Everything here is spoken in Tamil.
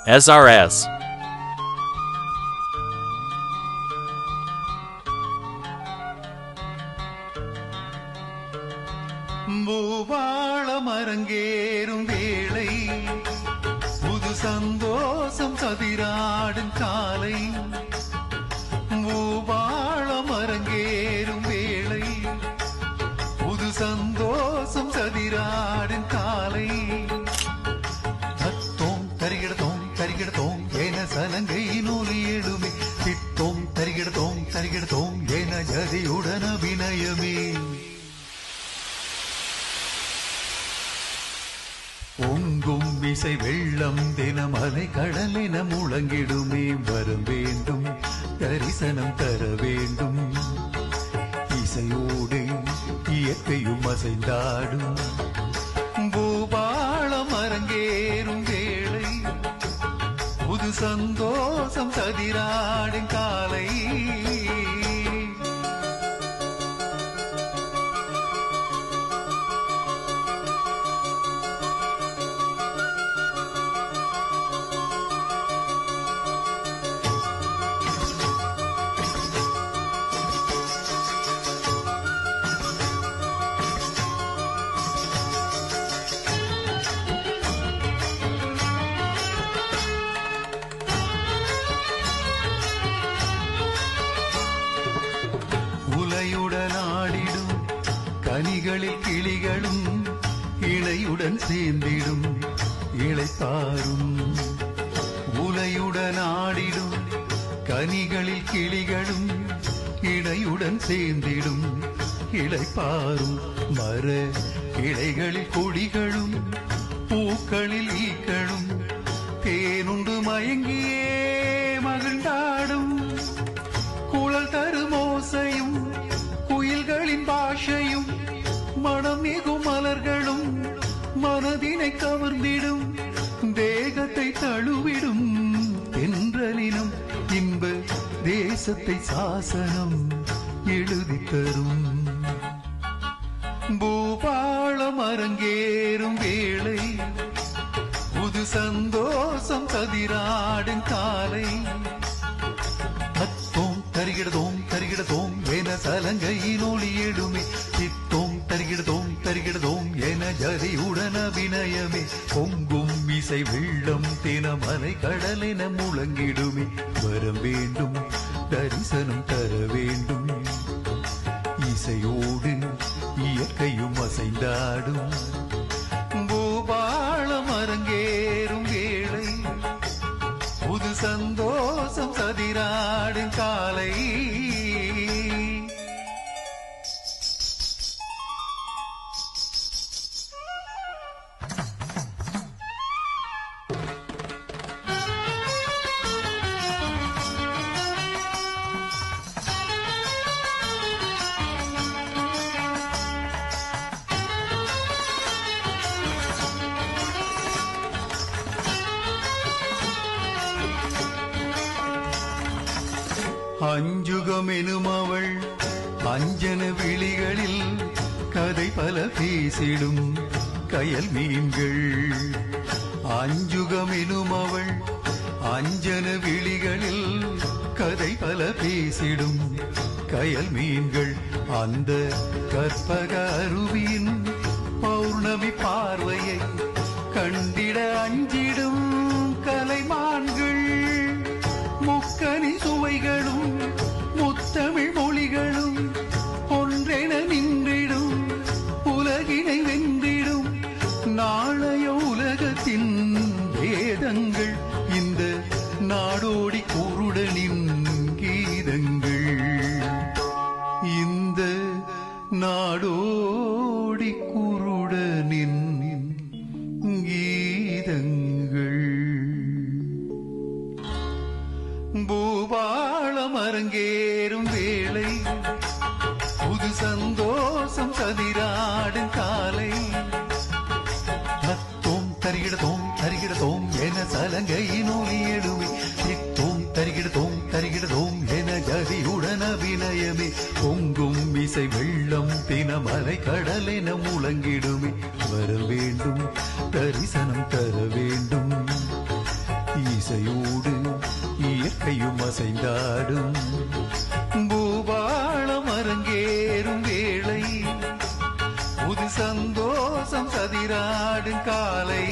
SRS. பூவாளம் அரங்கேறும் வேளை, புது சந்தோஷம் சதிராடும் காலை. பூவாளம் அரங்கேறும் வேளை, புது சந்தோஷம் சதிராடும் காலை. தத்தோம் தரிகிடத்தோம் தரிகிடத்தோம் என சலங்கை நூலி எழுமே. தித்தோம் தரிகிடத்தோம் தரிகிடத்தோம் என ஜதியுடன் அபிநயமே. பொங்கும் விசை வெள்ளம் தினமலை கடலென முழங்கிடுமே. வரம் வேண்டும் தரிசனம் தர வேண்டும். இசையோடு இயற்கையும் அசைந்தாடும் பூபாளம் அரங்கேறும் வேளை, புது சந்தோஷம் சதிராடும் காலை. உலையுடன் ஆடிடும் கனிகளில் கிளிகளும் இளையுடன் சேர்ந்திடும் இளைப்பாரும். உலையுடன் ஆடிடும் கனிகளில் கிளிகளும் இளையுடன் சேர்ந்திடும் இளைப்பாரும். மர இலைகளில் கொடிகளும் பூக்களில் ஈக்களும் தேனுண்டு மயங்கியே மகிழ்ந்தாடும். குழல் தரும் ஓசையும் குயில்களின் பாஷையும் மனம் மிகும் மலர்களும் மனதினை கவர்ந்திடும். தேகத்தை தழுவிடும் தென்றலினும் இன்ப தேசத்தை சாசனம் எழுதி தரும். பூபாளம் அரங்கேறும் வேளை, புது சந்தோஷம் கதிராடும் காலை. தத்தோம் தரிகிடதோம் தரிகிடதோம் என சலங்கையில் ஒளி எழுமே. சித்தோம் தரிகிடதோம் தரிகிடதோம் என ஜதியுடன் அபிநயமே. பொங்கும் இசை வெள்ளம் தினமலை கடலென முழங்கிடுமே. வரம் வேண்டும் தரிசனம் தர வேண்டும். இசையோடு இயற்கையும் அசைந்தாடும் பூபாளம் அரங்கேறும் வேளை, புது சந்தோஷம் சதிராடும் காலை. அஞ்சுகமெனும் அவள் அஞ்சன விழிகளில் கதை பல பேசிடும் கயல் மீன்கள். அஞ்சுகமெனும் அவள் அஞ்சன விழிகளில் கதை பல பேசிடும் கயல் மீன்கள். அந்த கற்பக அருவியின் பௌர்ணமி பார்வையை கண்டிட அஞ்சிடும் கலைமான்கள். முக்கனி சுவைகளும் முத்தமிழ் மொழிகளும் ஒன்றென நின்றிடும் உலகினை வென்றிடும் நாளைய உலகத்தின் வேதங்கள். இந்த நாடோடி குருடனின் கீதங்கள். இந்த நாடோடி குருடனின் கீதங்கள். பூபாளம் அரங்கேறும் வேளை, புது சந்தோஷம் சதிராடும் காலை. தத்தோம் தரிகிடத்தோம் தரிகிடத்தோம் என சலங்கையின் ஒலி எழுமே. தித்தோம் தரிகிடத்தோம் தரிகிடத்தோம் என ஜதியுடன் அபிநயமே. பொங்கும் இசை வெள்ளம் தினமலை கடலென முழங்கிடுமே. வர வேண்டும் தரிசனம் தர வேண்டும். இசையோடு இயற்கையும் அசைந்தாடும் பூபாளம் அரங்கேறும் வேளை புது சந்தோஷம் சதிராடும் காலை